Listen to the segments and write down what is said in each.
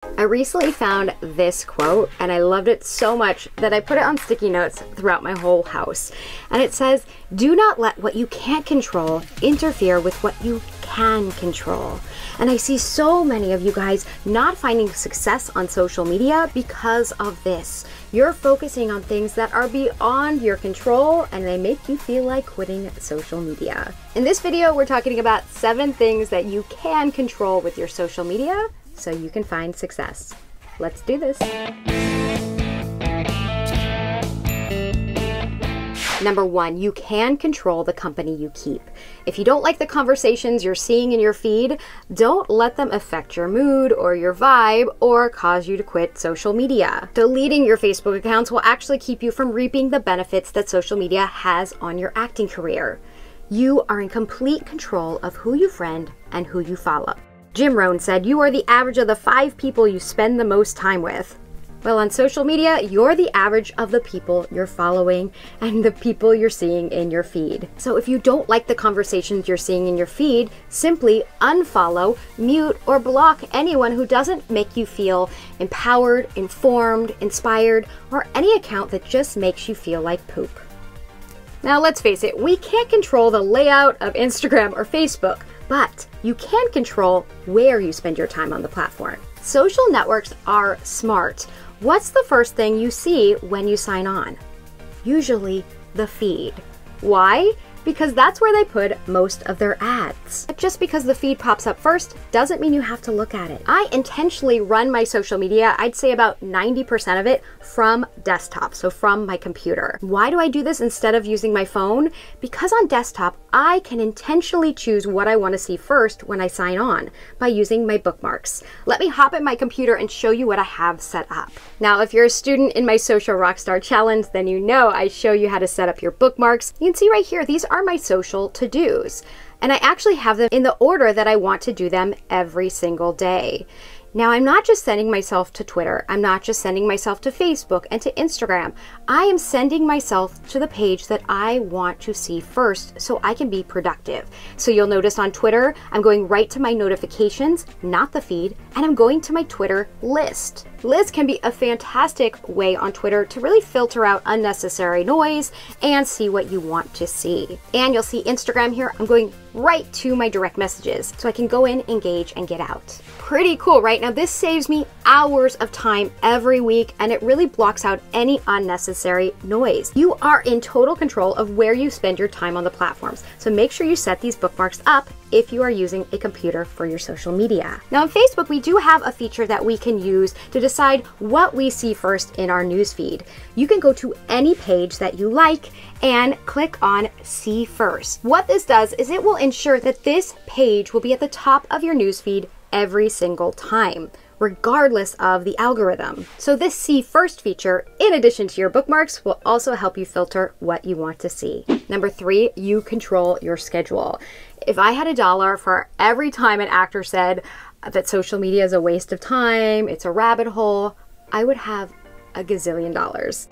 I recently found this quote and I loved it so much that I put it on sticky notes throughout my whole house. And it says, "Do not let what you can't control interfere with what you can control." And I see so many of you guys not finding success on social media because of this. You're focusing on things that are beyond your control and they make you feel like quitting social media. In this video, we're talking about 7 things that you can control with your social media so you can find success. Let's do this. Number 1, you can control the company you keep. If you don't like the conversations you're seeing in your feed, don't let them affect your mood or your vibe or cause you to quit social media. Deleting your Facebook accounts will actually keep you from reaping the benefits that social media has on your acting career. You are in complete control of who you friend and who you follow. Jim Rohn said, "You are the average of the 5 people you spend the most time with." Well, on social media, you're the average of the people you're following and the people you're seeing in your feed. So if you don't like the conversations you're seeing in your feed, simply unfollow, mute, or block anyone who doesn't make you feel empowered, informed, inspired, or any account that just makes you feel like poop. Now, let's face it, we can't control the layout of Instagram or Facebook, but you can control where you spend your time on the platform. Social networks are smart. What's the first thing you see when you sign on? Usually the feed. Why? Because that's where they put most of their ads. But just because the feed pops up first doesn't mean you have to look at it. I intentionally run my social media, I'd say about 90% of it, from desktop, so from my computer. Why do I do this instead of using my phone? Because on desktop, I can intentionally choose what I want to see first when I sign on by using my bookmarks. Let me hop at my computer and show you what I have set up. Now, if you're a student in my Social Rockstar Challenge, then you know I show you how to set up your bookmarks. You can see right here, these are my social to-dos. And I actually have them in the order that I want to do them every single day. Now, I'm not just sending myself to Twitter. I'm not just sending myself to Facebook and to Instagram. I am sending myself to the page that I want to see first so I can be productive. So you'll notice on Twitter, I'm going right to my notifications, not the feed, and I'm going to my Twitter list. Lists can be a fantastic way on Twitter to really filter out unnecessary noise and see what you want to see. And you'll see Instagram here, I'm going right to my direct messages so I can go in, engage, and get out. Pretty cool, right? Now this saves me hours of time every week and it really blocks out any unnecessary noise. You are in total control of where you spend your time on the platforms. So make sure you set these bookmarks up if you are using a computer for your social media. Now on Facebook, we do have a feature that we can use to decide what we see first in our newsfeed. You can go to any page that you like and click on See First. What this does is it will ensure that this page will be at the top of your newsfeed every single time, regardless of the algorithm. So this See First feature, in addition to your bookmarks, will also help you filter what you want to see. Number 3, you control your schedule. If I had $1 for every time an actor said that social media is a waste of time, it's a rabbit hole, I would have a gazillion dollars.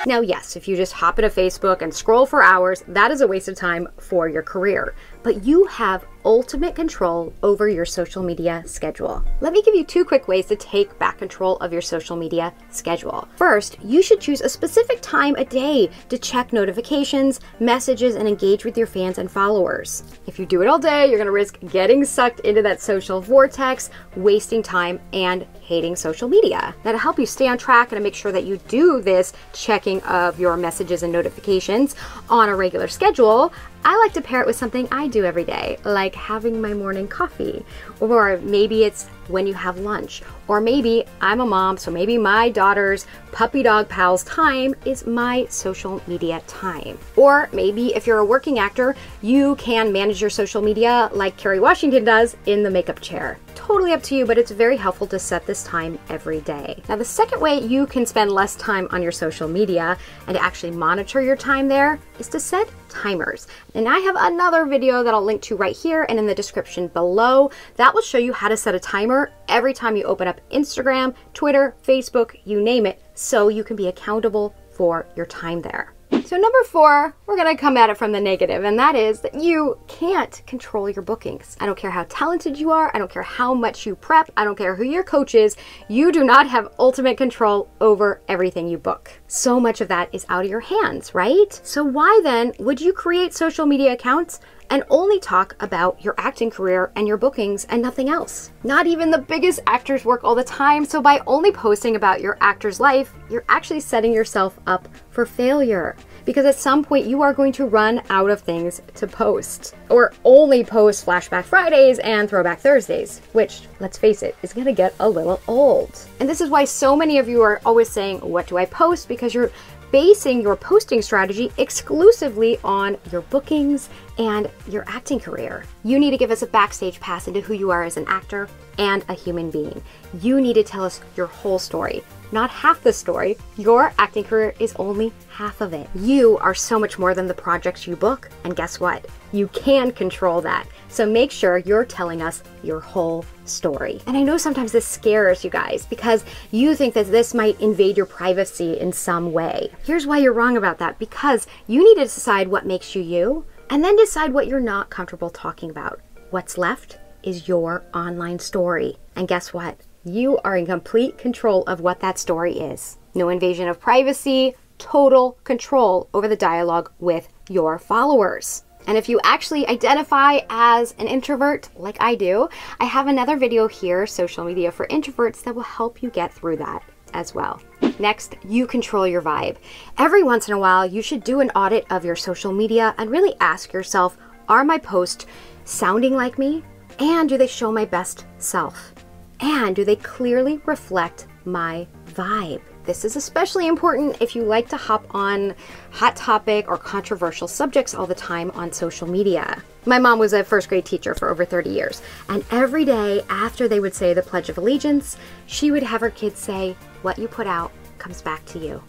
Now, yes, if you just hop into Facebook and scroll for hours, that is a waste of time for your career. But you have ultimate control over your social media schedule. Let me give you 2 quick ways to take back control of your social media schedule. First, you should choose a specific time a day to check notifications, messages, and engage with your fans and followers. If you do it all day, you're gonna risk getting sucked into that social vortex, wasting time, and hating social media. Now, to help you stay on track and to make sure that you do this checking of your messages and notifications on a regular schedule, I like to pair it with something I do every day, like having my morning coffee, or maybe it's when you have lunch, or maybe I'm a mom, so maybe my daughter's puppy dog pal's time is my social media time. Or maybe if you're a working actor, you can manage your social media like Kerry Washington does in the makeup chair. Totally up to you, but it's very helpful to set this time every day. Now, the second way you can spend less time on your social media and to actually monitor your time there is to set timers. And I have another video that I'll link to right here and in the description below that will show you how to set a timer every time you open up Instagram, Twitter, Facebook, you name it, so you can be accountable for your time there. So number 4, we're gonna come at it from the negative, and that is that you can't control your bookings. I don't care how talented you are, I don't care how much you prep, I don't care who your coach is, you do not have ultimate control over everything you book. So much of that is out of your hands, right? So why then would you create social media accounts and only talk about your acting career and your bookings and nothing else? Not even the biggest actors work all the time, so by only posting about your actor's life, you're actually setting yourself up for failure. Because at some point you are going to run out of things to post. Or only post Flashback Fridays and Throwback Thursdays, which, let's face it, is gonna get a little old. And this is why so many of you are always saying, what do I post? Because you're basing your posting strategy exclusively on your bookings and your acting career. You need to give us a backstage pass into who you are as an actor and a human being. You need to tell us your whole story, not half the story. Your acting career is only half of it. You are so much more than the projects you book, and guess what? You can control that. So make sure you're telling us your whole story. And I know sometimes this scares you guys because you think that this might invade your privacy in some way. Here's why you're wrong about that, because you need to decide what makes you you, and then decide what you're not comfortable talking about. What's left is your online story. And guess what? You are in complete control of what that story is. No invasion of privacy, total control over the dialogue with your followers. And if you actually identify as an introvert, like I do, I have another video here, Social Media for Introverts, that will help you get through that as well. Next, you control your vibe. Every once in a while, you should do an audit of your social media and really ask yourself, are my posts sounding like me? And do they show my best self? And do they clearly reflect my vibe? This is especially important if you like to hop on hot topic or controversial subjects all the time on social media. My mom was a first grade teacher for over 30 years, and every day after they would say the Pledge of Allegiance, she would have her kids say, what you put out comes back to you.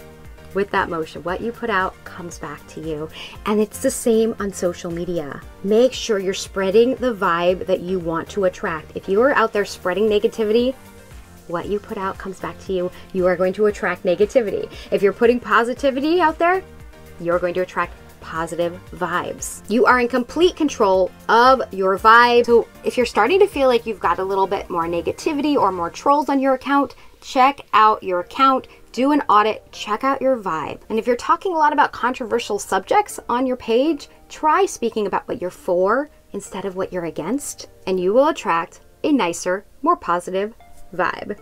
With that motion, what you put out comes back to you. And it's the same on social media. Make sure you're spreading the vibe that you want to attract. If you are out there spreading negativity, what you put out comes back to you. You are going to attract negativity. If you're putting positivity out there, you're going to attract positive vibes. You are in complete control of your vibe. So if you're starting to feel like you've got a little bit more negativity or more trolls on your account, check out your account, do an audit, check out your vibe. And if you're talking a lot about controversial subjects on your page, try speaking about what you're for instead of what you're against, and you will attract a nicer, more positive vibe.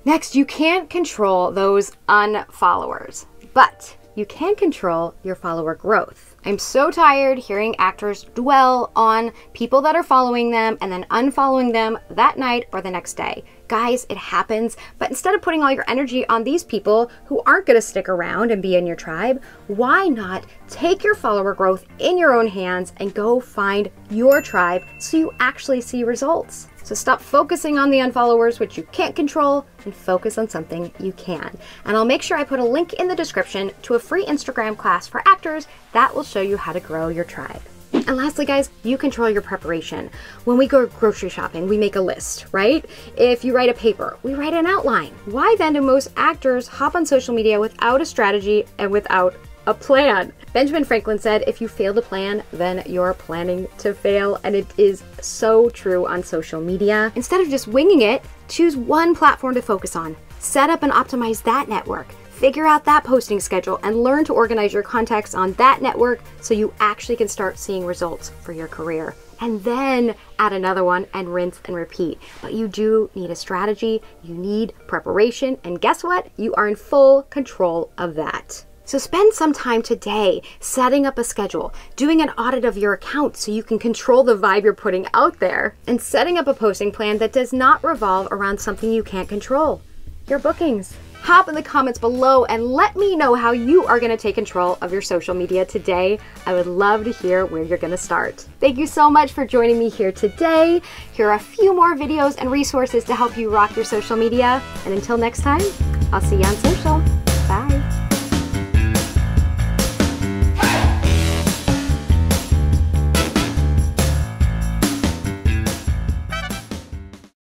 Next, you can't control those unfollowers, but you can control your follower growth. I'm so tired hearing actors dwell on people that are following them and then unfollowing them that night or the next day. Guys, it happens, but instead of putting all your energy on these people who aren't going to stick around and be in your tribe, why not take your follower growth in your own hands and go find your tribe so you actually see results? So stop focusing on the unfollowers, which you can't control, and focus on something you can. And I'll make sure I put a link in the description to a free Instagram class for actors that will show you how to grow your tribe. And lastly, guys, you control your preparation. When we go grocery shopping, we make a list, right? If you write a paper, we write an outline. Why then do most actors hop on social media without a strategy and without a plan? Benjamin Franklin said, if you fail to plan, then you're planning to fail. And it is so true on social media. Instead of just winging it, choose one platform to focus on. Set up and optimize that network. Figure out that posting schedule and learn to organize your contacts on that network so you actually can start seeing results for your career. And then add another one and rinse and repeat. But you do need a strategy, you need preparation, and guess what? You are in full control of that. So spend some time today setting up a schedule, doing an audit of your account so you can control the vibe you're putting out there, and setting up a posting plan that does not revolve around something you can't control, your bookings. Hop in the comments below and let me know how you are going to take control of your social media today. I would love to hear where you're going to start. Thank you so much for joining me here today. Here are a few more videos and resources to help you rock your social media. And until next time, I'll see you on social. Bye.